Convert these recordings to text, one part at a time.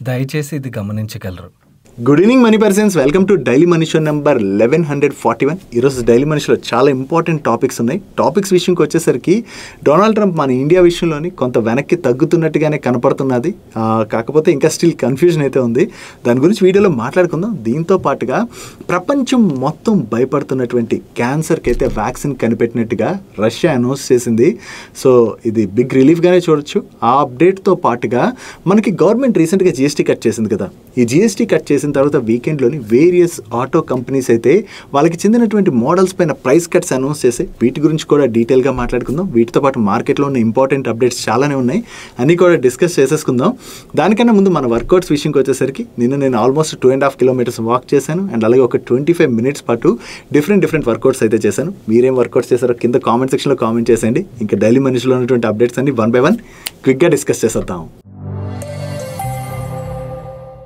దయచేసి ఇది గమనించగలరు. Good evening money persons, welcome to daily money show number 1141. ఈరోజు డైలీ మనీలో చాలా ఇంపార్టెంట్ టాపిక్స్ ఉన్నాయి. టాపిక్స్ విషయంకి వచ్చేసరికి డొనాల్డ్ ట్రంప్ మన ఇండియా విషయంలోని కొంత వెనక్కి తగ్గుతున్నట్టుగానే కనపడుతున్నది. కాకపోతే ఇంకా స్టిల్ కన్ఫ్యూజన్ అయితే ఉంది. దాని గురించి వీడియోలో మాట్లాడుకుందాం. దీంతో పాటుగా ప్రపంచం మొత్తం భయపడుతున్నటువంటి క్యాన్సర్కి అయితే వ్యాక్సిన్ కనిపెట్టినట్టుగా రష్యా అనౌన్స్ చేసింది. సో ఇది బిగ్ రిలీఫ్గానే చూడొచ్చు. ఆ అప్డేట్తో పాటుగా మనకి గవర్నమెంట్ రీసెంట్గా జిఎస్టీ కట్ చేసింది కదా. ఈ జిఎస్టీ కట్ చేసిన తర్వాత వీకెండ్లోని వేరియస్ ఆటో కంపెనీస్ అయితే వాళ్ళకి చెందినటువంటి మోడల్స్ పైన ప్రైస్ కట్స్ అనౌన్స్ చేసి వీటి గురించి కూడా డీటెయిల్గా మాట్లాడుకుందాం. వీటితో పాటు మార్కెట్లో ఉన్న ఇంపార్టెంట్ అప్డేట్స్ చాలానే ఉన్నాయి, అన్నీ కూడా డిస్కస్ చేసేసుకుందాం. దానికన్నా ముందు మన వర్కౌట్స్ విషయంకి వచ్చేసరికి నేను ఆల్మోస్ట్ 2.5 కిలోమీటర్స్ వాక్ చేశాను అండ్ అలాగే ఒక 25 మినిట్స్ పాటు డిఫరెంట్ వర్కౌట్స్ అయితే చేశాను. మీరేం వర్కౌట్స్ చేశారో కింద కామెంట్ సెక్షన్లో కామెంట్ చేసేయండి. ఇంకా డైలీ మనీలో ఉన్నటువంటి అప్డేట్స్ అన్ని 1 by 1 క్విక్గా డిస్కస్ చేసేద్దాం.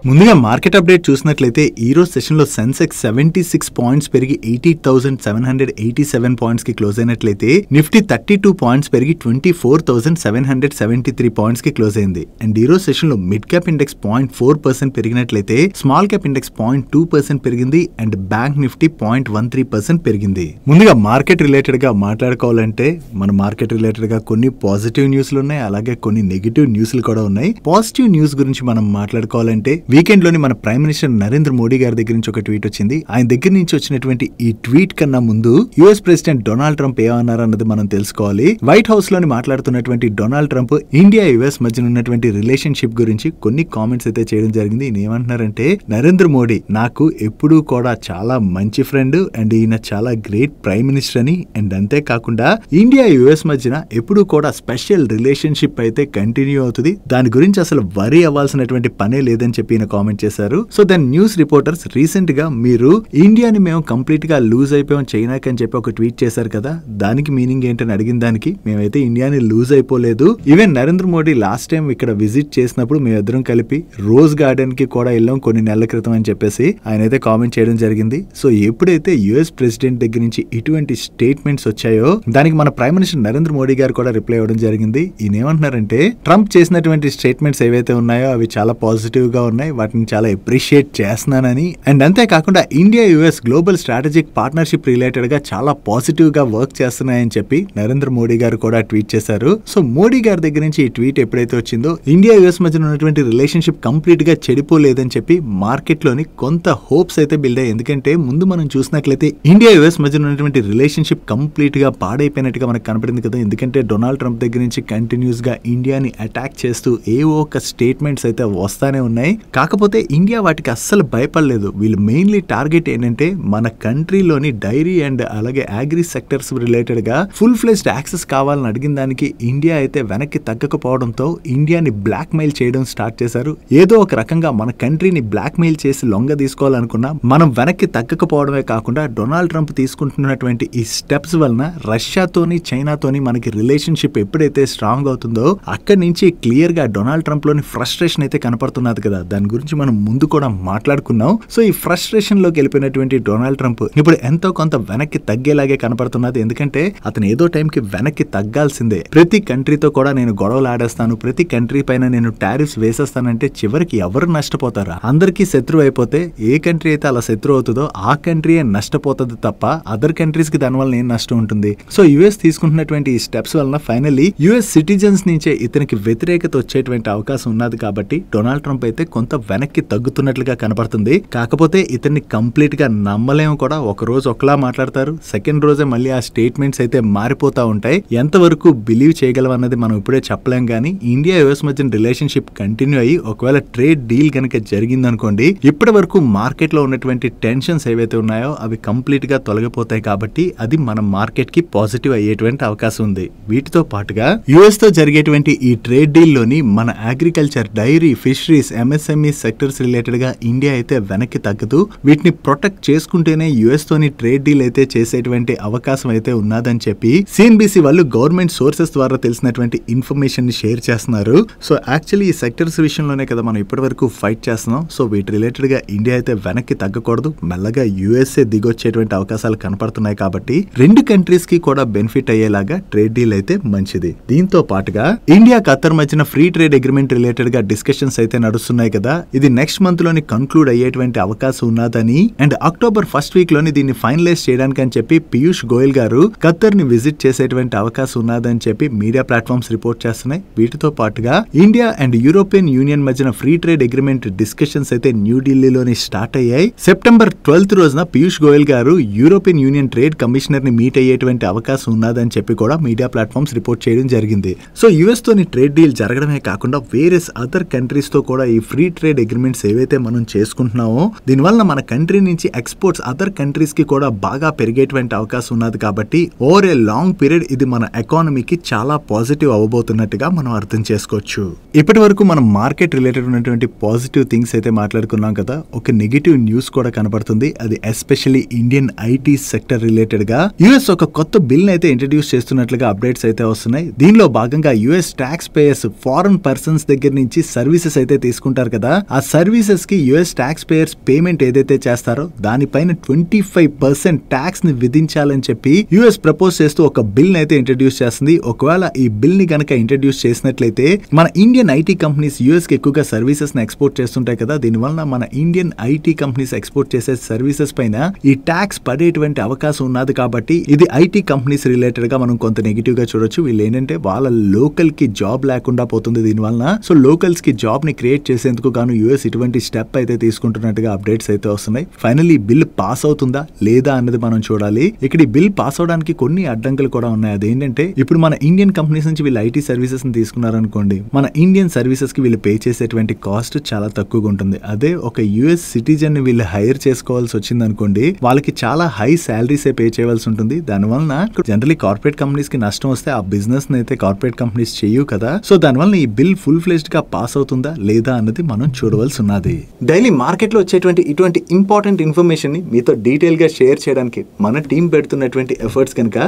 ముందుగా మార్కెట్ అప్డేట్ చూసినట్లయితే ఈరోజు సెషన్లో సెన్సెక్స్ 76 పాయింట్స్ పెరిగి 88,787 పాయింట్స్కి క్లోజ్ అయినట్లయితే నిఫ్టీ 32 పాయింట్స్ పెరిగి 24,773 పాయింట్స్కి క్లోజ్ అయింది. అండ్ ఈరోజు సెషన్లో మిడ్ క్యాప్ ఇండెక్స్ 0.4% పెరిగినట్లయితే స్మాల్ క్యాప్ ఇండెక్స్ 0.2% పెరిగింది అండ్ బ్యాంక్ నిఫ్టీ 0.13% పెరిగింది. ముందుగా మార్కెట్ రిలేటెడ్గా మాట్లాడుకోవాలంటే మన మార్కెట్ రిలేటెడ్గా కొన్ని పాజిటివ్ న్యూస్లు ఉన్నాయి, అలాగే కొన్ని నెగిటివ్ న్యూస్లు కూడా ఉన్నాయి. పాజిటివ్ న్యూస్ గురించి మనం మాట్లాడుకోవాలంటే వీకెండ్ లోని మన ప్రైమ్ మినిస్టర్ నరేంద్ర మోడీ గారి దగ్గర నుంచి ఒక ట్వీట్ వచ్చింది. ఆయన దగ్గర నుంచి వచ్చినటువంటి ఈ ట్వీట్ కన్నా ముందు యుఎస్ ప్రెసిడెంట్ డొనాల్డ్ ట్రంప్ ఏమన్నారు అన్నది మనం తెలుసుకోవాలి. వైట్ హౌస్ లోని మాట్లాడుతున్నటువంటి డొనాల్డ్ ట్రంప్ ఇండియా యుఎస్ మధ్య ఉన్నటువంటి రిలేషన్షిప్ గురించి కొన్ని కామెంట్స్ అయితే చేయడం జరిగింది. ఈయన ఏమంటున్నారంటే, నరేంద్ర మోడీ నాకు ఎప్పుడూ కూడా చాలా మంచి ఫ్రెండ్ అండ్ ఈయన చాలా గ్రేట్ ప్రైమ్ మినిస్టర్ అని, అండ్ అంతేకాకుండా ఇండియా యుఎస్ మధ్యన ఎప్పుడూ కూడా స్పెషల్ రిలేషన్షిప్ అయితే కంటిన్యూ అవుతుంది, దాని గురించి అసలు వరీ అవ్వాల్సినటువంటి పనే లేదని చెప్పి కామెంట్ చేశారు. So then news reporters recent గా మీరు ఇండియాని మేము కంప్లీట్ గా లూజ్ అయిపోయాం చైనాకి అని చెప్పి ఒక ట్వీట్ చేశారు కదా, దానికి మీనింగ్ ఏంటని అడిగిన దానికి మేమైతే ఇండియాని లూజ్ అయిపోలేదు. Even Narendra Modi last time ఇక్కడ విజిట్ చేసినప్పుడు మేమిద్దరం కలిపి రోజ్ గార్డెన్ కి కూడా వెళ్ళాం కొన్ని నెలల క్రితం అని చెప్పేసి ఆయన అయితే కామెంట్ చేయడం జరిగింది. సో ఎప్పుడైతే యుఎస్ ప్రెసిడెంట్ దగ్గర నుంచి ఇటువంటి స్టేట్మెంట్స్ వచ్చాయో దానికి మన ప్రైమ్ మినిస్టర్ నరేంద్ర మోడీ గారు కూడా రిప్లై ఇవ్వడం జరిగింది. ఈయన ఏమంటున్నారంటే, ట్రంప్ చేసినటువంటి స్టేట్మెంట్స్ ఏవైతే ఉన్నాయో అవి చాలా పాజిటివ్ గా ఉన్నాయి, వాటిని చాలా అప్రిషియేట్ చేస్తున్నానని, అండ్ అంతేకాకుండా India US global strategic partnership related గా చాలా పాజిటివ్ గా వర్క్ చేస్తున్నాయని చెప్పి నరేంద్ర మోడీ గారు కూడా ట్వీట్ చేశారు. సో మోడీ గారి దగ్గర నుంచి ఈ ట్వీట్ ఎప్పుడైతే వచ్చిందో ఇండియా యుఎస్ మధ్య ఉన్నటువంటి రిలేషన్షిప్ కంప్లీట్ గా చెడిపోలేదని చెప్పి మార్కెట్ లోని కొంత హోప్స్ అయితే బిల్డ్ అయ్యాయి. ఎందుకంటే ముందు మనం చూసినట్లయితే ఇండియా యుఎస్ మధ్య ఉన్నటువంటి రిలేషన్షిప్ కంప్లీట్ గా పాడైపోయినట్టుగా మనకు కనపడింది కదా. ఎందుకంటే డొనాల్డ్ ట్రంప్ దగ్గర నుంచి కంటిన్యూస్ గా ఇండియాని అటాక్ చేస్తూ ఏవో ఒక స్టేట్మెంట్స్ అయితే వస్తానే ఉన్నాయి. కాకపోతే ఇండియా వాటికి అస్సలు భయపడలేదు. వీళ్ళు మెయిన్లీ టార్గెట్ ఏంటంటే మన కంట్రీలోని డైరీ అండ్ అలాగే అగ్రి సెక్టర్స్ రిలేటెడ్ గా ఫుల్ ఫ్లెజ్డ్ యాక్సెస్ కావాలని అడిగిన దానికి ఇండియా అయితే వెనక్కి తగ్గకపోవడంతో ఇండియాని బ్లాక్ మెయిల్ చేయడం స్టార్ట్ చేశారు. ఏదో ఒక రకంగా మన కంట్రీని బ్లాక్ మెయిల్ చేసి లొంగ తీసుకోవాలనుకున్నా మనం వెనక్కి తగ్గకపోవడమే కాకుండా డొనాల్డ్ ట్రంప్ తీసుకుంటున్నటువంటి ఈ స్టెప్స్ వలన రష్యాతోని చైనాతోని మనకి రిలేషన్షిప్ ఎప్పుడైతే స్ట్రాంగ్ అవుతుందో అక్కడి నుంచి క్లియర్ గా డొనాల్డ్ ట్రంప్ లోని ఫ్రస్ట్రేషన్ అయితే కనపడుతున్నది కదా. దాని గురించి మనం ముందు కూడా మాట్లాడుకున్నాం. సో ఈ ఫ్రస్ట్రేషన్ లోకి వెళ్ళిపోయినటువంటి డొనాల్డ్ ట్రంప్ ఇప్పుడు ఎంతో కొంత వెనక్కి తగ్గేలాగే కనపడుతున్నది. ఎందుకంటే అతను ఏదో టైంకి వెనక్కి తగ్గాల్సిందే. ప్రతి కంట్రీతో కూడా నేను గొడవలు ఆడేస్తాను, ప్రతి కంట్రీ పైన నేను టారిఫ్స్ వేసేస్తానంటే చివరికి ఎవరు నష్టపోతారా? అందరికీ శత్రువు అయిపోతే ఏ కంట్రీ అయితే అలా శత్రువు అవుతుందో ఆ కంట్రీయే నష్టపోతుంది తప్ప అదర్ కంట్రీస్ కి దానివల్ల ఏం నష్టం ఉంటుంది? సో యుఎస్ తీసుకుంటున్నటువంటి ఈ స్టెప్స్ వలన ఫైనల్లీ యుఎస్ సిటిజన్స్ నుంచే ఇతనికి వ్యతిరేకత వచ్చేటువంటి అవకాశం ఉన్నది. కాబట్టి డొనాల్డ్ ట్రంప్ అయితే కొంత వెనక్కి తగ్గుతున్నట్లుగా కనపడుతుంది. కాకపోతే ఇతన్ని కంప్లీట్ గా నమ్మలేము కూడా. ఒక రోజు ఒకలా మాట్లాడతారు, సెకండ్ రోజే మళ్ళీ ఆ స్టేట్మెంట్స్ అయితే మారిపోతా ఉంటాయి. ఎంతవరకు బిలీవ్ చేయగలం అన్నది మనం ఇప్పుడే చెప్పలేం. కానీ ఇండియా యుఎస్ మధ్య రిలేషన్షిప్ కంటిన్యూ అయ్యి ఒకవేళ ట్రేడ్ డీల్ కనుక జరిగిందనుకోండి, ఇప్పటి వరకు మార్కెట్ లో ఉన్నటువంటి టెన్షన్స్ ఏవైతే ఉన్నాయో అవి కంప్లీట్ గా తొలగిపోతాయి. కాబట్టి అది మన మార్కెట్ కి పాజిటివ్ అయ్యేటువంటి అవకాశం ఉంది. వీటితో పాటుగా యుఎస్ తో జరిగేటువంటి ఈ ట్రేడ్ డీల్ లోని మన agriculture, dairy, fisheries, MSME sectors related గా ఇండియా అయితే వెనక్కి తగ్గదు. వీటిని ప్రొటెక్ట్ చేసుకుంటేనే యుఎస్ తోని ట్రేడ్ డీల్ అయితే చేసేటువంటి అవకాశం అయితే ఉన్నదని చెప్పి సిఎన్బిసి వాళ్ళు గవర్నమెంట్ సోర్సెస్ ద్వారా తెలిసినటువంటి ఇన్ఫర్మేషన్ ని షేర్ చేస్తున్నారు. సో యాక్చువల్లీ ఈ సెక్టర్స్ విషయంలోనే కదా మనం ఇప్పటి వరకు ఫైట్ చేస్తున్నాం. సో వీటి రిలేటెడ్ గా ఇండియా అయితే వెనక్కి తగ్గకూడదు, మెల్లగా యుఎస్ఏ దిగొచ్చేటువంటి అవకాశాలు కనపడుతున్నాయి. కాబట్టి రెండు కంట్రీస్ కి కూడా బెనిఫిట్ అయ్యేలాగా ట్రేడ్ డీల్ అయితే మంచిది. దీంతో పాటుగా ఇండియా ఖత్తర్ మధ్యన ఫ్రీ ట్రేడ్ అగ్రిమెంట్ రిలేటెడ్ గా డిస్కషన్స్ అయితే నడుస్తున్నాయి కదా. ఇది నెక్స్ట్ మంత్ లోని కన్క్లూడ్ అయ్యేటువంటి అవకాశం ఉన్నదని అండ్ అక్టోబర్ ఫస్ట్ వీక్ లోని దీన్ని ఫైనలైజ్ చేయడానికి అని చెప్పి పీయూష్ గోయల్ గారు ఖత్తర్ ని విజిట్ చేసేటువంటి అవకాశం ఉన్నదని చెప్పి మీడియా ప్లాట్ఫామ్స్ రిపోర్ట్ చేస్తున్నాయి. వీటితో పాటుగా ఇండియా అండ్ యూరోపియన్ యూనియన్ మధ్యన ఫ్రీ ట్రేడ్ అగ్రిమెంట్ డిస్కషన్స్ అయితే న్యూఢిల్లీలోని స్టార్ట్ అయ్యాయి. సెప్టెంబర్ 12th రోజున పీయూష్ గోయల్ గారు యూరోపియన్ యూనియన్ ట్రేడ్ కమిషనర్ ని మీట్ అయ్యేటువంటి అవకాశం ఉన్నదని చెప్పి కూడా మీడియా ప్లాట్ఫామ్స్ రిపోర్ట్ చేయడం జరిగింది. సో యుఎస్ తోని ట్రేడ్ డీల్ జరగడమే కాకుండా వేరే అదర్ కంట్రీస్ తో కూడా ఈ ఫ్రీ ట్రేడ్ అగ్రిమెంట్స్ ఏవైతే మనం చేసుకుంటున్నామో దీనివల్ల మన కంట్రీ నుంచి ఎక్స్పోర్ట్స్ అదర్ కంట్రీస్ కి కూడా బాగా పెరిగేటువంటి అవకాశం ఉన్నది. కాబట్టి ఓవర్ ఏ లాంగ్ పీరియడ్ ఇది మన ఎకానమీకి చాలా పాజిటివ్ అవ్వబోతున్నట్టుగా మనం అర్థం చేసుకోవచ్చు. ఇప్పటి వరకు మనం మార్కెట్ రిలేటెడ్ ఉన్నటువంటి పాజిటివ్ థింగ్స్ అయితే మాట్లాడుకున్నాం కదా. ఒక నెగిటివ్ న్యూస్ కూడా కనబడుతుంది. అది especially Indian IT sector related గా యుఎస్ ఒక కొత్త బిల్ అయితే ఇంట్రడ్యూస్ చేస్తున్నట్లుగా అప్డేట్స్ అయితే వస్తున్నాయి. దీనిలో భాగంగా US taxpayers foreign persons దగ్గర నుంచి సర్వీసెస్ అయితే తీసుకుంటారు కదా. ఆ సర్వీసెస్ కి యుఎస్ ట్యాక్స్ పేయర్స్ పేమెంట్ ఏదైతే చేస్తారో దానిపైన 25% ట్యాక్స్ ని విధించాలని చెప్పి యుఎస్ ప్రపోజ్ చేస్తూ ఒక బిల్ అయితే ఇంట్రడ్యూస్ చేస్తుంది. ఒకవేళ ఈ బిల్ ని గనక ఇంట్రడ్యూస్ చేసినట్లయితే మన ఇండియన్ ఐటీ కంపెనీస్ యుఎస్ కి ఎక్కువగా సర్వీసెస్ ని ఎక్స్పోర్ట్ చేస్తుంటాయి కదా. దీనివల్ల మన ఇండియన్ ఐటీ కంపెనీస్ ఎక్స్పోర్ట్ చేసే సర్వీసెస్ పైన ఈ ట్యాక్స్ పడేటువంటి అవకాశం ఉన్నది. కాబట్టి ఇది ఐటీ కంపెనీస్ రిలేటెడ్ గా మనం కొంత నెగిటివ్ గా చూడొచ్చు. వీళ్ళు ఏంటంటే వాళ్ళ లోకల్ కి జాబ్ లేకుండా పోతుంది దీనివల్ల. సో లోకల్స్ కి జాబ్ ని క్రియేట్ చేసేందుకు గాను యుఎస్ ఇటువంటి స్టెప్ అయితే తీసుకుంటున్నట్టుగా అప్డేట్స్ అయితే వస్తున్నాయి. ఫైనల్లీ బిల్ పాస్ అవుతుందా లేదా అన్నది మనం చూడాలి. ఇక్కడ ఈ బిల్ పాస్ అవడానికి కొన్ని అడ్డంకులు కూడా ఉన్నాయి. అదేంటంటే ఇప్పుడు మన ఇండియన్ కంపెనీస్ నుంచి వీళ్ళు ఐటీ సర్వీసెస్ ని తీసుకున్నారనుకోండి, మన ఇండియన్ సర్వీసెస్ కి వీళ్ళు పే చేసేటువంటి కాస్ట్ చాలా తక్కువగా ఉంటుంది. అదే ఒక యుఎస్ సిటిజన్ ని వీళ్ళు హైర్ చేసుకోవాల్సి వచ్చింది అనుకోండి, వాళ్ళకి చాలా హై శాలరీస్ పే చేయవలసి ఉంటుంది. దానివల్ల జనరలీ కార్పొరేట్ కంపెనీస్ కి నష్టం వస్తే ఆ బిజినెస్ ని అయితే కార్పొరేట్ కంపెనీస్ చేయవు కదా. సో దానివల్ల ఈ బిల్ ఫుల్ ఫ్లెజ్డ్ గా పాస్ అవుతుందా లేదా అన్నది మనం చూడవలసి ఉన్నది. డైలీ మార్కెట్ లో వచ్చేటువంటి ఇటువంటి ఇంపార్టెంట్ ఇన్ఫర్మేషన్ ని మీతో డీటెయిల్ గా షేర్ చేయడానికి మన టీం పెడుతున్నటువంటి ఎఫర్ట్స్ కనుక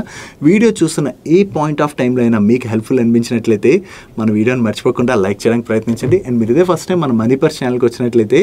వీడియో చూస్తున్న ఏ పాయింట్ ఆఫ్ టైంలో అయినా మీకు హెల్ప్ఫుల్ అనిపించినట్లయితే మన వీడియోని మర్చిపోకుండా లైక్ చేయడానికి ప్రయత్నించండి. అండ్ మీరు ఇదే ఫస్ట్ టైం మన మనీపర్స్ ఛానల్కి వచ్చినట్లయితే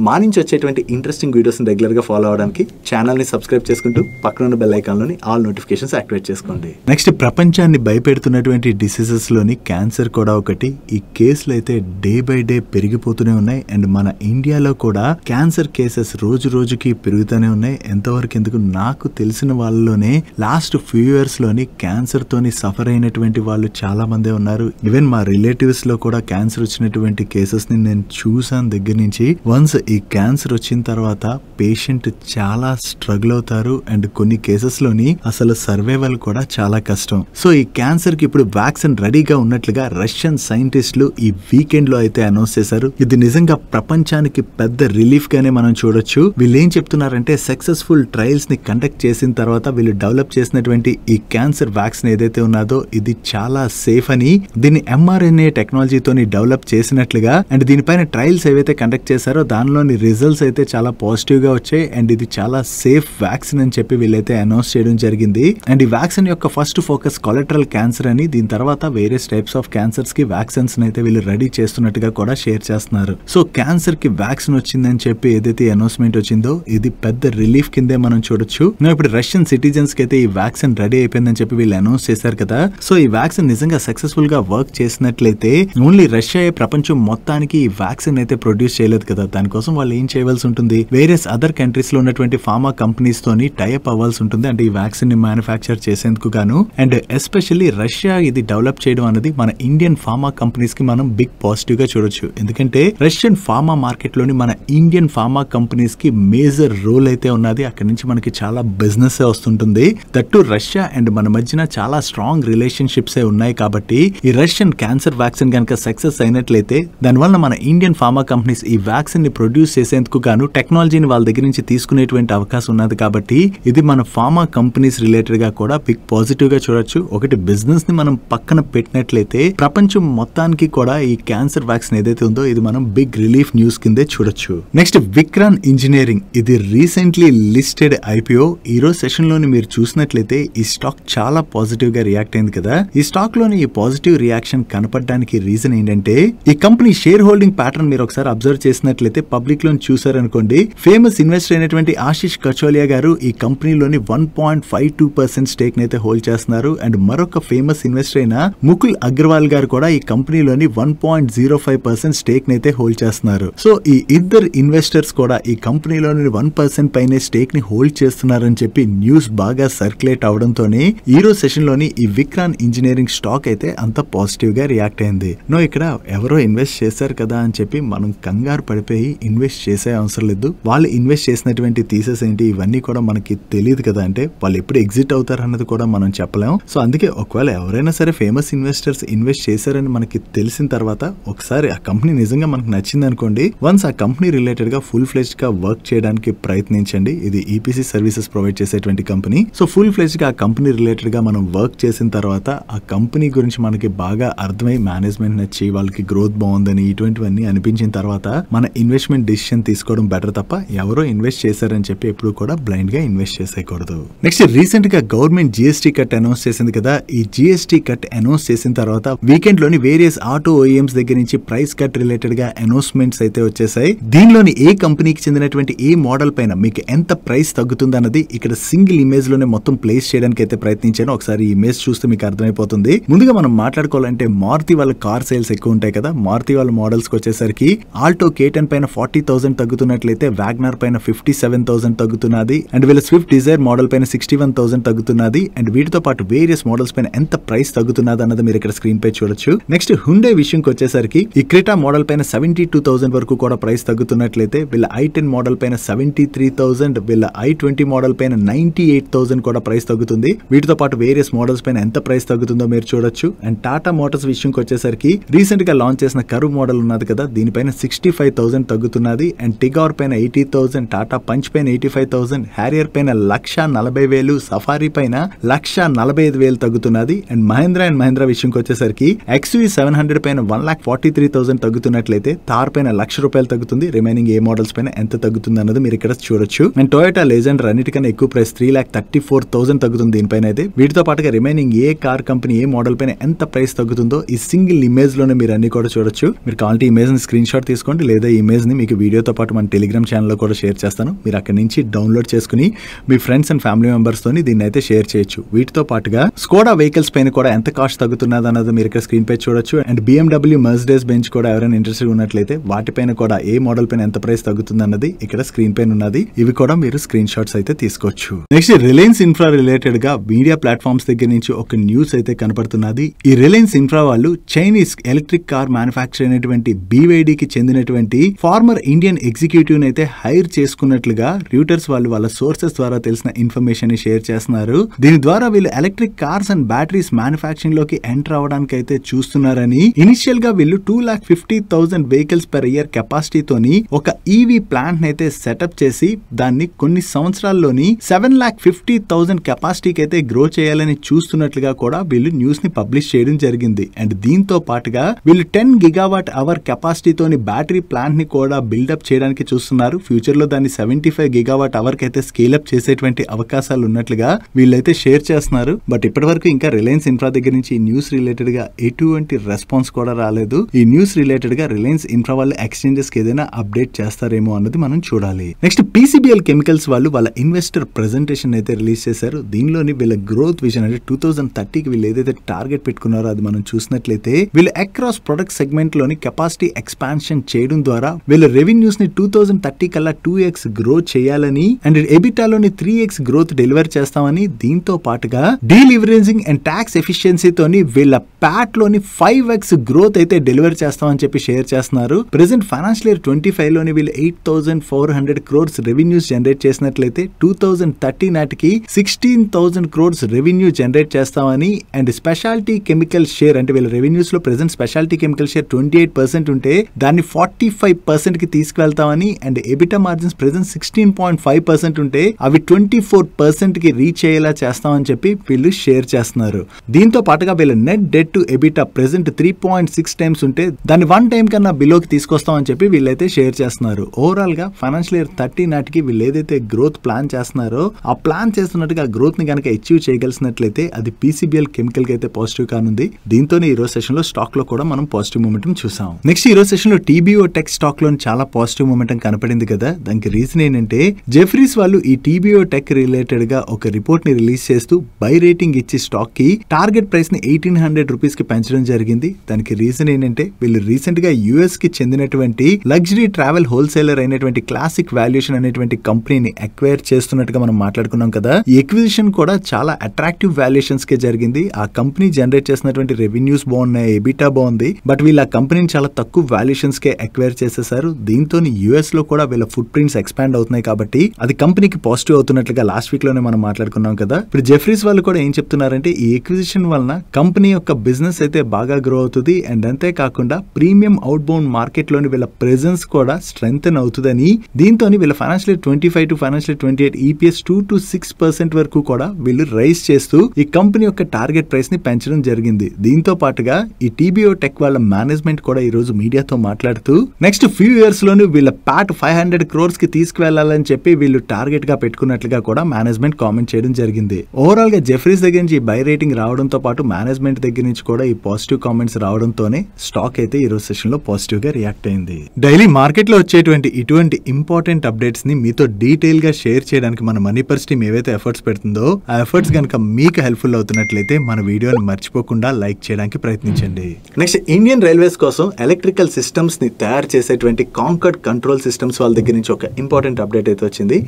మా నుంచి వచ్చేటువంటి ఇంట్రెస్టింగ్ వీడియోస్ని రెగ్యులర్గా ఫాలో అవడానికి ఛానల్ని సబ్స్క్రైబ్ చేసుకుంటూ పక్కన ఉన్న బెల్ ఐకాన్లోని ఆల్ నోటిఫికేషన్స్ యాక్టివేట్ చేసుకోండి. నెక్స్ట్, ప్రపంచాన్ని భయపెడుతున్నటువంటి డిసీజెస్ లోని క్యాన్సర్ కూడా ఒకటి. ఈ కేసులు అయితే డే బై డే పెరిగిపోతూనే ఉన్నాయి. అండ్ మన ఇండియాలో కూడా క్యాన్సర్ కేసెస్ రోజు రోజుకి పెరుగుతూనే ఉన్నాయి. ఎంతవరకు ఎందుకు నాకు తెలిసిన వాళ్ళలోనే లాస్ట్ ఫ్యూ ఇయర్స్ లోని క్యాన్సర్ తోని సఫర్ అయినటువంటి వాళ్ళు చాలా మందే ఉన్నారు. ఈవెన్ మా రిలేటివ్స్ లో కూడా క్యాన్సర్ వచ్చినటువంటి కేసెస్ ని నేను చూసాను దగ్గర నుంచి. వన్స్ ఈ క్యాన్సర్ వచ్చిన తర్వాత పేషెంట్ చాలా స్ట్రగుల్ అవుతారు. అండ్ కొన్ని కేసెస్ లోని అసలు సర్వైవల్ కూడా చాలా కష్టం. సో ఈ క్యాన్సర్ కి ఇప్పుడు వ్యాక్సిన్ రెడీగా ఉన్నట్లుగా రష్యన్ సైంటిస్టులు ఈ వీకెండ్ లో అయితే అనౌన్స్ చేశారు. ఇది నిజంగా ప్రపంచానికి పెద్ద రిలీఫ్ గానే మనం చూడొచ్చు. వీళ్ళు ఏం చెప్తున్నారంటే సక్సెస్ఫుల్ ట్రయల్స్ ని కండక్ట్ చేసిన తర్వాత వీళ్ళు డెవలప్ చేసినటువంటి ఈ క్యాన్సర్ వ్యాక్సిన్ ఏదైతే ఉన్నదో ఇది చాలా సేఫ్ అని, దీన్ని mRNA టెక్నాలజీతోని డెవలప్ చేసినట్లుగా అండ్ దీనిపైన ట్రయల్స్ ఏవైతే కండక్ట్ చేశారో దానిలోని రిజల్ట్స్ అయితే చాలా పాజిటివ్ గా వచ్చాయి. అండ్ ఇది చాలా సేఫ్ వ్యాక్సిన్ అని చెప్పి వీళ్ళైతే అనౌన్స్ చేయడం జరిగింది. అండ్ ఈ వ్యాక్సిన్ యొక్క ఫస్ట్ ఫోకస్ కొలెటరల్ క్యాన్సర్ అని, దీని తర్వాత వేరియస్ టైప్స్ ఆఫ్ క్యాన్సర్స్ కి వ్యాక్సిన్స్ అయితే వీళ్ళు రెడీ చేస్తున్నట్టుగా కూడా షేర్ చేస్తున్నారు. సో క్యాన్సర్ కి వ్యాక్సిన్ వచ్చిందని చెప్పి ఏదైతే అనౌన్స్మెంట్ వచ్చిందో ఇది పెద్ద రిలీఫ్ కిందే మనం చూడొచ్చు. ఇప్పుడు రష్యన్ సిటిజన్స్ కి అయితే ఈ వ్యాక్సిన్ రెడీ అయిపోయిందని చెప్పి వీళ్ళు అనౌన్స్ చేశారు కదా. సో ఈ వ్యాక్సిన్ నిజంగా సక్సెస్ఫుల్ గా వర్క్ చేసినట్లయితే ఓన్లీ రష్యా ప్రపంచం మొత్తానికి ఈ వ్యాక్సిన్ అయితే ప్రొడ్యూస్ చేయలేదు కదా. దానికోసం వాళ్ళు ఏం చేయవలసి ఉంటుంది, వేరియస్ అదర్ కంట్రీస్ లో ఉన్నటువంటి ఫార్మా కంపెనీస్ తోని టైఅప్ అవ్వాల్సి ఉంటుంది. అంటే ఈ వ్యాక్సిన్ ని మ్యానుఫ్యాక్చర్ చేసేందుకు గాను. అండ్ ఎస్పెషల్లీ రష్యా ఇది డెవలప్ చేయడం అనేది మన ఇండియన్ ఫార్మా కంపెనీస్ కి మనం బిగ్ పాజిటివ్ గా చూడొచ్చు. ఎందుకంటే రష్యన్ ఫార్మా మార్కెట్ లోని మన ఇండియన్ ఫార్మా కంపెనీస్ కి మేజర్ రోల్ అయితే ఉన్నది. అక్కడి నుంచి మనకి చాలా బిజినెస్ వస్తుంటుంది. దట్టు రష్యా అండ్ మన మధ్యన చాలా స్ట్రాంగ్ రిలేషన్షిప్స్ ఉన్నాయి. కాబట్టి ఈ రష్యన్ క్యాన్సర్ వ్యాక్సిన్ కనుక సక్సెస్ అయినట్లయితే దానివల్ల మన ఇండియన్ ఫార్మా కంపెనీస్ ఈ వ్యాక్సిన్ ని ప్రొడ్యూస్ చేసేందుకు గాను టెక్నాలజీని వాళ్ళ దగ్గర నుంచి తీసుకునేటువంటి అవకాశం ఉన్నది. కాబట్టి ఇది మన ఫార్మా కంపెనీస్ రిలేటెడ్ గా కూడా బిగ్ పాజిటివ్ గా చూడొచ్చు. ఒకటి బిజినెస్ ని మనం పక్కన పెట్టినట్లయితే ప్రపంచం మొత్తానికి కూడా ఈ క్యాన్సర్ వ్యాక్సిన్ ఏదైతే ఉందో ఇది మనం బిగ్ రిలీఫ్ న్యూస్ కిందే చూడొచ్చు. నెక్స్ట్, విక్రాన్ ఇంజనీరింగ్ ఇది రీసెంట్లీ లిస్టెడ్ ఐపీఓ. ఈ రోజు సెషన్ లోని మీరు చూసినట్లయితే ఈ స్టాక్ చాలా పాజిటివ్ గా రియాక్ట్ అయింది కదా. ఈ స్టాక్ లోని ఈ పాజిటివ్ రియాక్షన్ కనపడడానికి రీజన్ ఏంటంటే ఈ కంపెనీ షేర్ హోల్డింగ్ ప్యాటర్న్ మీరు ఒకసారి అబ్జర్వ్ చేసినట్లయితే పబ్లిక్ లో చూసారనుకోండి, ఫేమస్ ఇన్వెస్టర్ అయినటువంటి ఆశిష్ కచోలియా గారు ఈ కంపెనీలోని 1.52% స్టేక్ అయితే హోల్డ్ చేస్తున్నారు. అండ్ మరొక ఫేమస్ ఇన్వెస్టర్ అయిన ముకుల్ అగ్రవాల్ గారు కూడా ఈ కంపెనీలోని 1.05% స్టేక్ అయితే హోల్డ్ హోల్డ్ చేస్తున్నారు. సో ఈ ఇద్దరు ఇన్వెస్టర్స్ కూడా ఈ కంపెనీలోని 1% పైనే స్టేక్ ని హోల్డ్ చేస్తున్నారని చెప్పి న్యూస్ బాగా సర్క్యులేట్ అవడంతోనే ఈ రోజు సెషన్ లోని ఈ విక్రాన్ ఇంజనీరింగ్ స్టాక్ అయితే అంత పాజిటివ్ గా రియాక్ట్ అయింది. ఇక్కడ ఎవరో ఇన్వెస్ట్ చేశారు కదా అని చెప్పి మనం కంగారు పడిపోయి ఇన్వెస్ట్ చేసే అవసరం లేదు. వాళ్ళు ఇన్వెస్ట్ చేసినటువంటి థీసెస్ ఏంటి ఇవన్నీ కూడా మనకి తెలియదు కదా, అంటే వాళ్ళు ఎప్పుడు ఎగ్జిట్ అవుతారు అన్నది కూడా మనం చెప్పలేం. సో అందుకే ఒకవేళ ఎవరైనా సరే ఫేమస్ ఇన్వెస్టర్స్ ఇన్వెస్ట్ చేశారని మనకి తెలిసిన తర్వాత ఒకసారి ఆ కంపెనీ నిజంగా మనకు నచ్చింది అనుకోండి, వన్స్ ఆ కంపెనీ రిలేటెడ్ గా ఫుల్ ఫ్లెజ్డ్ గా వర్క్ చేయడానికి ప్రయత్నించండి. ఇది ఈపీసీ సర్వీసెస్ ప్రొవైడ్ చేసేటువంటి కంపెనీ. సో ఫుల్ ఫ్లెజ్డ్ గా ఆ కంపెనీ రిలేటెడ్ గా మనం వర్క్ చేసిన తర్వాత ఆ కంపెనీ గురించి మనకి బాగా అర్థమై మేనేజ్మెంట్ నచ్చి వాళ్ళకి గ్రోత్ బాగుందని ఇటువంటివన్నీ అనిపించిన తర్వాత మన ఇన్వెస్ట్మెంట్ డిసిషన్ తీసుకోవడం బెటర్ తప్ప ఎవరో ఇన్వెస్ట్ చేశారని చెప్పి ఎప్పుడు కూడా బ్లైండ్ గా ఇన్వెస్ట్ చేసేయకూడదు. నెక్స్ట్ రీసెంట్ గా గవర్నమెంట్ జిఎస్టీ కట్ అనౌన్స్ చేసింది కదా. ఈ జిఎస్టీ కట్ అనౌన్స్ చేసిన తర్వాత వీకెండ్ లోని వేరియస్ ఆటో ఓఎమ్స్ దగ్గర నుంచి ప్రైస్ కట్ రిలేటెడ్ గా అనౌన్స్మెంట్స్ అయితే వచ్చేసాయి. దీనిలోని ఏ కంపెనీకి చెందినటువంటి ఏ మోడల్ పైన మీకు ఎంత ప్రైస్ తగ్గుతుంది అన్నది ఇక్కడ సింగిల్ ఇమేజ్ లోనే మొత్తం ప్లేస్ చేయడానికి అయితే ప్రయత్నించాను. ఒకసారి ఈ ఇమేజ్ చూస్తే మీకు అర్థమైపోతుంది. ముందుగా మనం మాట్లాడుకోవాలంటే మారుతి వాళ్ళ కార్ సేల్స్ ఎక్కువ ఉంటాయి కదా. మారుతి వాళ్ళ మోడల్స్ కి వచ్చేసరికి ఆల్టో K10 పైన 40,000 తగ్గుతున్నట్లయితే వ్యాగ్నర్ పైన 57,000 తగ్గుతున్నది. అండ్ వీళ్ళ స్విఫ్ట్ డిజైర్ మోడల్ పైన 61,000 తగ్గుతున్నది. అండ్ వీటితో పాటు వేరియస్ మోడల్స్ పైన ఎంత ప్రైస్ తగ్గుతున్నది అన్నది మీరు ఇక్కడ స్క్రీన్ పై చూడొచ్చు. నెక్స్ట్ హుండై విషయంకి వచ్చేసరికి ఈ క్రెటా మోడల్ పైన 72,000 వరకు కూడా ప్రైస్ తగ్గుతున్నట్లయితే వీళ్ళ i10 మోడల్ పైన 73,000, వీళ్ళ i20 మోడల్ పైన 98,000 కూడా ప్రైస్ తగ్గుతుంది. వీటితో పాటు వేరియస్ మోడల్స్ పైన ఎంత ప్రైస్ తగ్గుతుందో మీరు చూడొచ్చు. అండ్ టాటా మోటార్స్ విషయంకి వచ్చేసరికి రీసెంట్ గా లాంచ్ చేసిన కర్వ్ మోడల్ ఉన్నది కదా, దీనిపైన 65,000 తగ్గుతున్నది. అండ్ టిగార్ పైన 80,000, టాటా పంచ్ పైన 85,000, హ్యారియర్ పైన 1,40,000, సఫారీ పైన 1,45,000 తగ్గుతున్నది. అండ్ మహేంద్ర విషయంకి వచ్చేసరికి XUV700 పైన 1,43,000 తగ్గుతున్నట్లయితే థార్ పైన ₹1,00,000 తగ్గుతుంది. రిమైనింగ్ ఏ మోడల్స్ పైన ఎంత తగ్గుతుంది అన్నది మీరు ఇక్కడ చూడొచ్చు. అండ్ టొయోటా లెజెండర్ అన్నిటికన్నా ఎక్కువ ప్రైస్ 3,34,000 తగ్గుతుంది దీనిపైన అయితే. వీటితో పాటుగా రిమైనింగ్ ఏ కార్ కంపెనీ ఏ మోడల్ పైన ఎంత ప్రైస్ తగ్గుతుందో ఈ సింగిల్ ఇమేజ్ లోనే మీరు అన్ని కూడా చూడొచ్చు. మీరు కావాలంటే ఇమేజ్ ని స్క్రీన్ షాట్ తీసుకోండి, లేదా ఈ ఇమేజ్ ని మీకు వీడియోతో పాటు మన టెలిగ్రామ్ ఛానల్ లో కూడా షేర్ చేస్తాను. మీరు అక్కడి నుంచి డౌన్లోడ్ చేసుకుని మీ ఫ్రెండ్స్ అండ్ ఫ్యామిలీ మెంబర్స్ తోని దీన్ని అయితే షేర్ చేయొచ్చు. వీటితో పాటుగా స్కోడా వెహికల్స్ పైన కూడా ఎంత కాస్ట్ తగ్గుతున్నది అన్నది మీరు ఇక్కడ స్క్రీన్ పై చూడొచ్చు. అండ్ BMW మెర్సిడెస్ బెంచ్ కూడా ఎవరైనా ఇంట్రెస్టెడ్ ఉన్నట్లయితే వాటిపైన కూడా ఏ మోడల్ పైన ఎంత ప్రైస్ తగ్గుతుంది అన్నది ఇక్కడ స్క్రీన్ పైన ఉన్నది. ఇవి కూడా మీరు స్క్రీన్ షాట్స్ అయితే తీసుకోవచ్చు. నెక్స్ట్ రిలయన్స్ ఇన్ఫ్రా రిలేటెడ్ గా మీడియా ప్లాట్ఫామ్స్ దగ్గర నుంచి ఒక న్యూస్ అయితే కనపడుతున్నది. ఈ రిలయన్స్ ఇన్ఫ్రా వాళ్ళు చైనీస్ ఎలక్ట్రిక్ కార్ మ్యానుఫ్యాక్చర్ అయినటువంటి BYD కి చెందినటువంటి ఫార్మర్ ఇండియన్ ఎగ్జిక్యూటివ్ అయితే హైర్ చేసుకున్నట్లుగా రూటర్స్ వాళ్ళు వాళ్ళ సోర్సెస్ ద్వారా తెలిసిన ఇన్ఫర్మేషన్ ని షేర్ చేస్తున్నారు. దీని ద్వారా వీళ్ళు electric cars and batteries manufacturing లోకి ఎంటర్ అవడానికి అయితే చూస్తున్నారని. ఇనిషియల్ గా వీళ్ళు 2,50,000 వెహికల్స్ పర్ ఇయర్ కెపాసిటీ తోని ఒక ఈవీ ప్లాంట్ అయితే సెటప్ చేసి దాన్ని కొన్ని సంవత్సరాల్లోని 7,50,000 కెపాసిటీకి అయితే గ్రో చేయాలని చూస్తున్నట్లుగా కూడా వీళ్ళు న్యూస్ ని పబ్లిష్ చేయడం జరిగింది. అండ్ దీంతో పాటుగా వీళ్ళు 10 గిగావాట్ అవర్ కెపాసిటీతోని బ్యాటరీ ప్లాంట్ ని కూడా బిల్డప్ చేయడానికి చూస్తున్నారు. ఫ్యూచర్ లో దాన్ని 75 గిగావాట్ అవర్ కి అయితే స్కేల్ అప్ చేసేటువంటి అవకాశాలు ఉన్నట్లుగా వీళ్ళైతే షేర్ చేస్తున్నారు. బట్ ఇప్పటి వరకు ఇంకా రిలయన్స్ ఇన్ఫ్రా దగ్గర నుంచి ఈ న్యూస్ రిలేటెడ్ గా ఎటువంటి రెస్పాన్స్ కూడా రాలేదు. ఈ న్యూస్ రిలేటెడ్ గా రిలయన్స్ ఇన్ఫ్రా వాళ్ళు ఎక్స్చేంజెస్ కి ఏదైనా అప్డేట్ చేస్తారేమో అన్నది మనం చూడాలి. నెక్స్ట్ PCBL కెమికల్స్ వాళ్ళు వాళ్ళ ఇన్వెస్టర్ ప్రెజెంటేషన్ అయితే రిలీజ్ చేశారు. దీనిలోని వీళ్ళ గ్రోత్ విజన్ అంటే 2030కి వీళ్ళు ఏదైతే టార్గెట్ పెట్టుకున్నారో అది మనం చూసినట్లయితే వీళ్ళు అక్రాస్ ప్రొడక్ట్ సెగ్మెంట్ లోని కెపాసిటీ ఎక్స్పాన్షన్ చేయడం ద్వారా వీళ్ళ రెవెన్యూస్ ని 2030 కల్లా 2x గ్రో చేయాలని అండ్ ఎబిటాలోని 3x గ్రోత్ డెలివర్ చేస్తామని. దీంతో పాటుగా డీలివరేజింగ్ అండ్ ట్యాక్స్ ఎఫిషియన్సీతోని వీళ్ళ ప్యాట్ లోని 5x గ్రోత్ అయితే డెలివర్ చేస్తామని చెప్పి షేర్ చేస్తున్నారు. ప్రెసెంట్ ఫైనాన్షియల్ ఇయర్ 25 లోని వీళ్ళు 8,400 crores రెవెన్యూస్ జనరేట్ చేసినట్లయితే 2030 నాటికి 16,000 crores రెవెన్యూ జనరేట్ చేస్తామని. అండ్ స్పెషాలిటీ కెమికల్ షేర్ అంటే వీళ్ళ రెవెన్యూస్ లో ప్రెసెంట్ స్పెషాలిటీ కెమికల్ షేర్ 28% ఉంటే దాన్ని 45% కి తీసుకువెళ్తామని. అండ్ ఎబిటా మార్జిన్స్ ప్రెసెంట్ 16.5% ఉంటే అవి 24% కి రీచ్ అయ్యేలా చేస్తామని చెప్పి వీళ్ళు షేర్ చేస్తున్నారు. దీంతో పాటుగా వీళ్ళ net debt to EBITDA present 3.6 times ఉంటే దాన్ని 1 time కన్నా బిలోకి తీసుకొస్తామని చెప్పి వీళ్ళైతే షేర్ చేస్తున్నారు. ఓవరాల్ గా ఫైనాన్షియల్ ఇయర్ 30 నాటికి వీళ్ళు ఏదైతే గ్రోత్ ప్లాన్ చేస్తున్నారో ఆ ప్లాన్ చేస్తున్నట్టుగా గ్రోత్ ని కనుక అచీవ్ చేయగలిసినట్లయితే అది PCBL కెమికల్ కి అయితే పాజిటివ్ కానుంది. దీంతోనే ఈ రోజు సెషన్ లో స్టాక్ లో కూడా మనం పాజిటివ్ మూమెంటం చూసాం. నెక్స్ట్ ఈ రోజు సెషన్ లో TBO టెక్ స్టాక్ లో చాలా పాజిటివ్ మూమెంటం కనపడింది కదా. దానికి రీజన్ ఏంటంటే జెఫ్రీస్ వాళ్ళు ఈ TBO టెక్ రిలేటెడ్ గా ఒక రిపోర్ట్ ని రిలీజ్ చేస్తూ బై రేటింగ్ ఇచ్చి స్టాక్ కి టార్గెట్ ప్రైస్ ని 1,800 రూపీస్ కి పెంచడం జరిగింది. దానికి రీజన్ ఏంటంటే వీళ్ళు రీసెంట్ గా US యుఎస్ కి చెందినటువంటి లగ్జరీ ట్రావెల్ హోల్సేలర్ అయినటువంటి క్లాసిక్ వాల్యుయేషన్ అనేటువంటి కంపెనీని అక్వైర్ చేస్తున్నట్టుగా మనం మాట్లాడుకున్నాం కదా. ఈ ఎక్విజిషన్ కూడా చాలా అట్రాక్టివ్ వాల్యుయేషన్స్ కే జరిగింది. ఆ కంపెనీ జనరేట్ చేసినటువంటి రెవెన్యూస్ బాగున్నాయి, ఎబిటా బాగుంది. బట్ వీళ్ళ కంపెనీని చాలా తక్కువ వాల్యుయేషన్స్ కే అక్వైర్ చేసేసారు. దీంతో యుఎస్ లో కూడా వీళ్ళ ఫుట్ ప్రింట్స్ ఎక్స్పాండ్ అవుతున్నాయి కాబట్టి అది కంపెనీకి పాజిటివ్ అవుతున్నట్లుగా లాస్ట్ వీక్ లోనే మనం మాట్లాడుకున్నాం కదా. ఇప్పుడు జెఫ్రీస్ వాళ్ళు కూడా ఏం చెప్తున్నారంటే ఈ ఎక్విజిషన్ వలన కంపెనీ యొక్క బిజినెస్ అయితే బాగా గ్రో అవుతుంది. అండ్ అంతేకాకుండా ప్రీమియం అవుట్ బౌండ్ మార్కెట్ లోని వీళ్ళ ప్రెజెన్స్ కూడా స్ట్రెంగ్తెన్ అవుతుందని, దీంతో వీళ్ళ financial 25 to financial 28 EPS 2 to 6% వరకు కూడా వీళ్ళు రైజ్ చేస్తూ ఈ కంపెనీ యొక్క టార్గెట్ ప్రైస్ ని పెంచడం జరిగింది. దీంతో పాటుగా ఈ టీబీఓ టెక్ వాళ్ళ మేనేజ్మెంట్ కూడా ఈ రోజు మీడియాతో మాట్లాడుతూ నెక్స్ట్ ఫ్యూ ఇయర్స్ లోను వీళ్ళ ప్యాట్ 500 crores కి తీసుకువెళ్లాలని చెప్పి వీళ్ళు టార్గెట్ గా పెట్టుకున్నట్లుగా కూడా మేనేజ్మెంట్ కామెంట్ చేయడం జరిగింది. ఓవరాల్ గా జెఫ్రీస్ దగ్గర నుంచి బై రేటింగ్ రావడంతో పాటు మేనేజ్మెంట్ దగ్గర నుంచి కూడా ఈ పాజిటివ్ కామెంట్స్ రావడంతోనే స్టాక్ అయితే ఈ రోజు సెషన్ లో పాజిటివ్ గా రియాక్ట్ అయింది. డైలీ మార్కెట్ లో వచ్చేటువంటి ఇటువంటి ఇంపార్టెంట్ అప్డేట్స్ ని మీతో డీటెయిల్ గా షేర్ చేయడానికి మన మనీ పర్స్ టీమ్ ఏవైతే ఎఫర్ట్స్ పెడుతుందో ఆ ఎఫర్ట్స్ కనుక మీకు హెల్ప్ఫుల్ అవుతున్నట్లయితే మన వీడియోని మర్చిపోకుండా లైక్ చేయడానికి ప్రయత్నించండి. నెక్స్ట్ ఇండియన్ రైల్వేస్ కోసం ఎలక్ట్రికల్ సిస్టమ్స్ ని తయారు చేసేటువంటి కాంకర్డ్ కంట్రోల్ సిస్టమ్స్ వాళ్ళ దగ్గర నుంచి ఒక ఇంపార్టెంట్ అప్డేట్ అయితే వచ్చింది.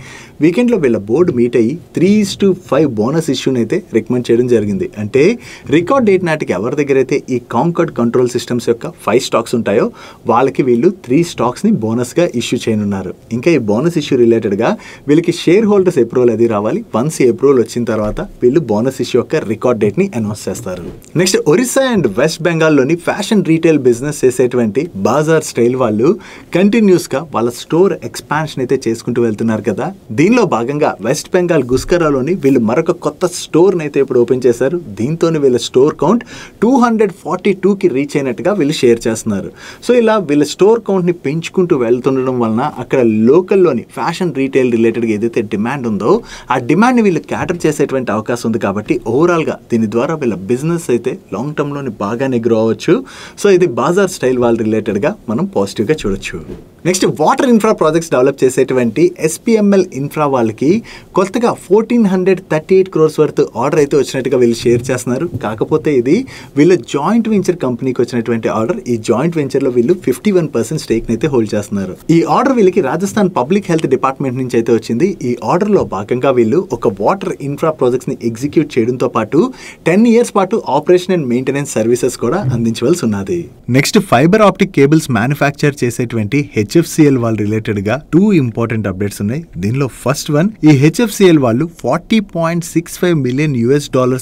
వీకెండ్ లో వీళ్ళ బోర్డు మీట్ అయ్యి 3:5 బోనస్ ఇష్యూని అయితే రికమెండ్ చేయడం జరిగింది. అంటే రికార్డ్ డేట్ నాటికి ఎవరి దగ్గర అయితే ఈ కాంకర్డ్ కంట్రోల్ సిస్టమ్స్ యొక్క 5 స్టాక్స్ ఉంటాయో వాళ్ళకి వీళ్ళు 3 స్టాక్స్ ని బోనస్ గా ఇష్యూ చేయనున్నారు. ఇంకా ఈ బోనస్ ఇష్యూ రిలేటెడ్ గా వీళ్ళకి షేర్ హోల్డర్స్ అప్రూవల్ అది రావాలి. వన్స్ ఈ అప్రూవల్ వచ్చిన తర్వాత వీళ్ళు బోనస్ ఇష్యూ యొక్క రికార్డ్ డేట్ ని అనౌన్స్ చేస్తారు. Next Orissa and west Bengal లోని ఫ్యాషన్ రీటైల్ బిజినెస్ చేసేటువంటి బాజార్ స్టైల్ వాళ్ళు కంటిన్యూస్ గా వాళ్ళ స్టోర్ ఎక్స్పాన్షన్ అయితే చేసుకుంటూ వెళ్తున్నారు కదా. దీనిలో భాగంగా వెస్ట్ బెంగాల్ గుస్కరాలోని వీళ్ళు మరొక కొత్త స్టోర్ అయితే ఇప్పుడు ఓపెన్ చేశారు. దీంతో వీళ్ళ స్టోర్ కౌంట్ 242 కి రీచ్ అయినట్టుగా వీళ్ళు షేర్ చేస్తున్నారు. సో ఇలా వీళ్ళ స్టోర్ కౌంట్ ని పెంచుకుంటూ వెళ్తుండడం వలన అక్కడ లోకల్లోని ఫ్యాషన్ రీటైల్ రిలేటెడ్గా ఏదైతే డిమాండ్ ఉందో ఆ డిమాండ్ని వీళ్ళు క్యాటర్ చేసేటువంటి అవకాశం ఉంది. కాబట్టి ఓవరాల్గా దీని ద్వారా వీళ్ళ బిజినెస్ అయితే లాంగ్ టర్మ్లోని బాగానే గ్రో అవ్వచ్చు. సో ఇది బాజార్ స్టైల్ వాళ్ళ రిలేటెడ్గా మనం పాజిటివ్గా చూడొచ్చు. Next water infra projects develop చేసేటువంటి ఎస్పీఎంఎల్ ఇన్ఫ్రా వాళ్ళకి కొత్తగా 1438 crores వర్త్ ఆర్డర్ అయితే వచ్చినట్టుగా వీళ్ళు షేర్ చేస్తున్నారు. కాకపోతే ఇది వీళ్ళ జాయింట్ వెంచర్ కంపెనీకి వచ్చినటువంటి ఆర్డర్. ఈ జాయింట్ వెంచర్లో వీళ్ళు 51% స్టేక్ అయితే హోల్డ్ చేస్తున్నారు. ఈ ఆర్డర్ వీళ్ళకి రాజస్థాన్ పబ్లిక్ హెల్త్ డిపార్ట్మెంట్ నుంచి అయితే వచ్చింది. ఈ ఆర్డర్ లో భాగంగా వీళ్ళు ఒక వాటర్ ఇన్ఫ్రా ప్రాజెక్ట్స్ ని ఎగ్జిక్యూట్ చేయడంతో పాటు 10 years పాటు ఆపరేషన్ అండ్ మెయింటెనెన్స్ సర్వీసెస్ కూడా అందించవలసి ఉన్నది. Next fibre optic cables manufacture చేసేటువంటి హెచ్ఎఫ్సిఎల్ వాళ్ళు రిలేటెడ్ గా 2 ఇంపార్టెంట్ అప్డేట్స్ ఉన్నాయి. దీనిలో ఫస్ట్ వన్, ఈ హెచ్ఎఫ్సిఎల్ వాళ్ళు $40.65 million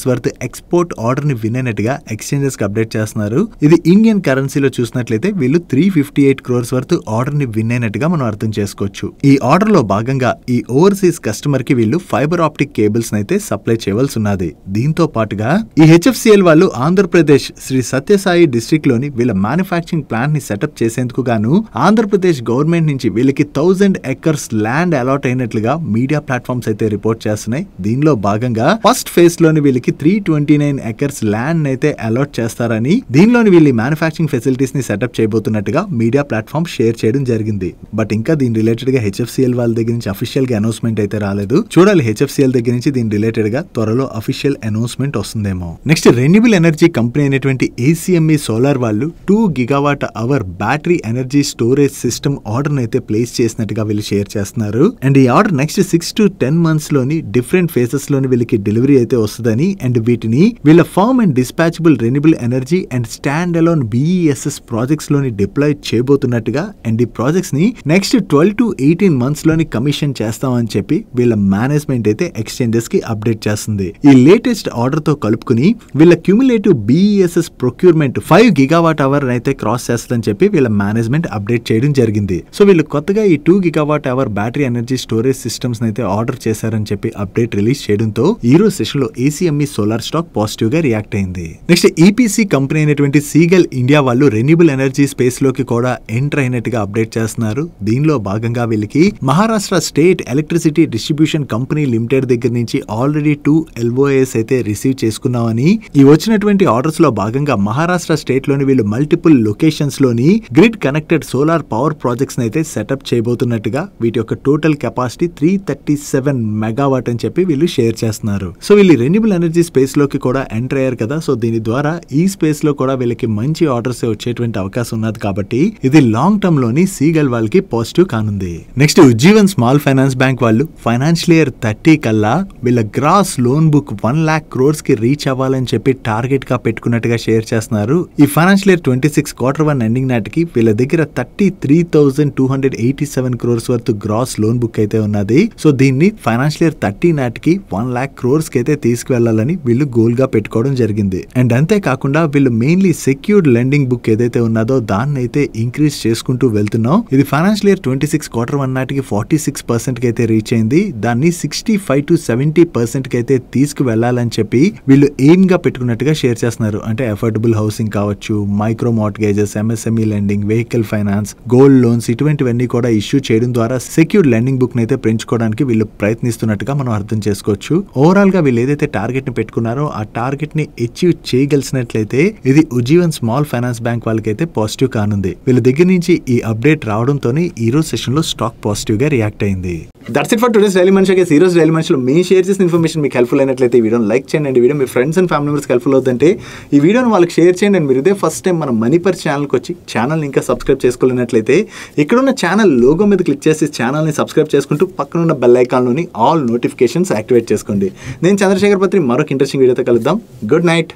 వర్త్ ఎక్స్పోర్ట్ ఆర్డర్ ని విన్ అయినట్టుగా ఎక్స్చేంజెస్ కి అప్డేట్ చేస్తున్నారు. ఇది ఇండియన్ కరెన్సీలో చూసినట్లయితే వీళ్ళు 358 crores వర్త్ ఆర్డర్ ని విన్ అయినట్టుగా మనం అర్థం చేసుకోవచ్చు. ఈ ఆర్డర్ లో భాగంగా ఈ ఓవర్సీస్ కస్టమర్ కి వీళ్ళు ఫైబర్ ఆప్టిక్ కేబుల్స్ అయితే సప్లై చేయవలసి ఉన్నది. దీంతో పాటుగా ఈ హెచ్ఎఫ్సిఎల్ వాళ్ళు ఆంధ్రప్రదేశ్ శ్రీ సత్యసాయి డిస్ట్రిక్ట్ లోని వీళ్ళ మ్యానుఫ్యాక్చరింగ్ ప్లాంట్ ని సెటప్ చేసేందుకు గాను ఆంధ్రప్రదేశ్ గవర్నమెంట్ నుంచి వీళ్ళకి 1000 acres ల్యాండ్ అలాట్ అయినట్లుగా మీడియా ప్లాట్ఫామ్స్ అయితే రిపోర్ట్ చేస్తున్నాయి. దీనిలో భాగంగా ఫస్ట్ ఫేజ్ లోని వీళ్ళకి 329 acres ల్యాండ్ అయితే అలాట్ చేస్తారని, దీనిలోని వీళ్ళు మ్యానుఫ్యాక్చరింగ్ ఫెసిలిటీస్ ని సెటప్ చేయబోతున్నట్టుగా మీడియా ప్లాట్ఫామ్ షేర్ చేయడం జరిగింది. బట్ ఇంకా దీని రిలేటెడ్ గా హెచ్ఎఫ్సిఎల్ వాళ్ళ దగ్గర నుంచి అఫీషియల్ గా అనౌన్స్మెంట్ అయితే రాలేదు. చూడాలి హెచ్ఎఫ్సిఎల్ దగ్గర నుంచి దీని రిలేటెడ్ గా త్వరలో అఫీషియల్ అనౌన్స్మెంట్ వస్తుందేమో. నెక్స్ట్ రెన్యూబుల్ ఎనర్జీ కంపెనీ అయినటువంటి ఏసీఎంఈ సోలార్ వాళ్ళు 2 GWh battery energy storage system order అయితే ప్లేస్ చేసినట్టుగా వీళ్ళు షేర్ చేస్తున్నారు. అండ్ ఈ ఆర్డర్ నెక్స్ట్ 6 to 10 months లోని డిఫరెంట్ ఫేసెస్ లోని వీళ్ళకి డెలివరీ అయితే వస్తుందని, అండ్ వీటిని వీళ్ళ firm and dispatchable renewable energy and stand alone BESS projects లోని డిప్లాయ్ చేయబోతున్నట్టుగా, అండ్ ఈ ప్రాజెక్ట్స్ ని నెక్స్ట్ 12 to 18 months లోని కమిషన్ చేస్తామని చెప్పి వీళ్ళ మేనేజ్మెంట్ అయితే ఎక్స్చేంజెస్ కి అప్డేట్ చేస్తుంది. ఈ లేటెస్ట్ ఆర్డర్ తో కలుపుకుని వీళ్ళ క్యూములేటివ్ BESS ప్రొక్యూర్మెంట్ 5 GWh అయితే క్రాస్ చేస్తుందని చెప్పి వీళ్ళ మేనేజ్మెంట్ అప్డేట్ చేయడం జరిగింది. సో వీళ్ళు కొత్తగా ఈ 2 GWh battery energy storage systems అయితే ఆర్డర్ చేశారని చెప్పి అప్డేట్ రిలీజ్ చేయడంతో ఈ రోజు సెషన్ లో ఏసీఎంఈ సోలార్ స్టాక్ పాజిటివ్ గా రియాక్ట్ అయింది. నెక్స్ట్ ఈపీసీ కంపెనీ అయినటువంటి సీగల్ ఇండియా వాళ్ళు రెన్యూబుల్ ఎనర్జీ స్పేస్ లోకి కూడా ఎంటర్ అయినట్టుగా అప్డేట్ చేస్తున్నారు. దీనిలో భాగంగా వీళ్ళకి Maharashtra state electricity distribution company limited దగ్గర నుంచి ఆల్రెడీ 2 LOAs అయితే రిసీవ్ చేసుకున్నామని, ఈ వచ్చినటువంటి ఆర్డర్స్ లో భాగంగా మహారాష్ట్ర స్టేట్ లోని వీళ్ళు మల్టిపుల్ లొకేషన్స్ లోని grid connected solar power projects అయితే సెటప్ చేయబోతున్నట్టుగా, వీటి యొక్క టోటల్ కెపాసిటీ 337 మెగావాట్ అని చెప్పి వీళ్ళు షేర్ చేస్తున్నారు. సో వీళ్ళు రెన్యూబుల్ ఎనర్జీ స్పేస్ లోకి కూడా ఎంటర్ అయ్యారు కదా. సో దీని ద్వారా ఈ స్పేస్ లో కూడా వీళ్ళకి మంచి ఆర్డర్స్ వచ్చేటువంటి అవకాశం ఉన్నది కాబట్టి ఇది లాంగ్ టర్మ్ లోని సీగల్ వాళ్ళకి పాజిటివ్ కానుంది. Next Ujjivan small finance bank వాళ్ళు ఫైనాన్షియల్ ఇయర్ 30 కల్లా వీళ్ళ gross loan book 1 lakh crores కి రీచ్ అవ్వాలని చెప్పి టార్గెట్ గా పెట్టుకున్నట్టుగా షేర్ చేస్తున్నారు. ఈ ఫైనాన్షియల్ ఇయర్ 26 Q1 ఎండింగ్ నాటికి వీళ్ళ దగ్గర 33,287 crores worth gross loan book అయితే ఉన్నది. సో దీన్ని ఫైనాన్షియల్ ఇయర్ 30 నాటికి 1 lakh crores కి అయితే తీసుకువెళ్లాలని వీళ్ళు గోల్ గా పెట్టుకోవడం జరిగింది. అండ్ అంతేకాకుండా వీళ్ళు మెయిన్లీ సెక్యూర్డ్ లెండింగ్ బుక్ ఏదైతే ఉన్నదో దాన్ని అయితే ఇంక్రీజ్ చేసుకుంటూ వెళ్తున్నాం. ఇది ఫైనాన్షియల్ ఇయర్ 26 Q1 నాటికి 46% కి అయితే రీచ్ అయింది. దాన్ని 65 to 70% కి అయితే తీసుకువెళ్లాలని చెప్పి వీళ్ళు ఎయిమ్ గా పెట్టుకున్నట్టుగా షేర్ చేస్తున్నారు. అంటే అఫోర్డబుల్ హౌసింగ్ కావచ్చు, micro mortgages, MSME lending, vehicle finance, gold loans ఇటువంటివన్నీ కూడా ఇష్యూ చేయడం ద్వారా సెక్యూర్డ్ లెండింగ్ బుక్ అయితే పెంచుకోవడానికి వీళ్ళు ప్రయత్నిస్తున్నట్టుగా మనం అర్థం చేసుకోవచ్చు. ఓవరాల్ గా వీళ్ళు ఏదైతే టార్గెట్ ని పెట్టుకున్నారో ఆ టార్గెట్ ని అచీవ్ చేయగలిసినట్లయితే ఇది ఉజ్జీవన్ స్మాల్ ఫైనాన్స్ బ్యాంక్ వాళ్ళకైతే పాజిటివ్ కానుంది. వీళ్ళ దగ్గర నుంచి ఈ అప్డేట్ రావడంతోనే ఈ రోజు సెషన్ లో స్టాక్ పాజిటివ్ గా రియాక్ట్ అయింది. That's it for today's daily మనిషి. ఈ రోజు డైలీ మనిషిలో మీ షేర్ చేసిన ఇన్ఫర్మేషన్ మీకు హెల్ప్ఫుల్ అయినట్లయితే ఈ వీడియోని లైక్ చేయండి. ఈ video me friends and family members helpful అవుతుంటే ఈ వీడియోని వాళ్ళకి షేర్ చేయండి. అండ్ మీరు ఇదే ఫస్ట్ టైం మన మనీపర్ ఛానల్కి వచ్చి ఛానల్ ఇంకా సబ్స్క్రైబ్ చేసుకోలేనట్లయితే ఇక్కడున్న ఛానల్ లోగో మీద క్లిక్ చేసి ఛానల్ని సబ్స్క్రైబ్ చేసుకుంటూ పక్కనున్న బెల్ ఐకాన్లోని ఆల్ నోటిఫికేషన్స్ యాక్టివేట్ చేసుకోండి. నేను చంద్రశేఖర్ పత్రి మరొక ఇంట్రెస్టింగ్ వీడియోతో కలుద్దాం. Good night.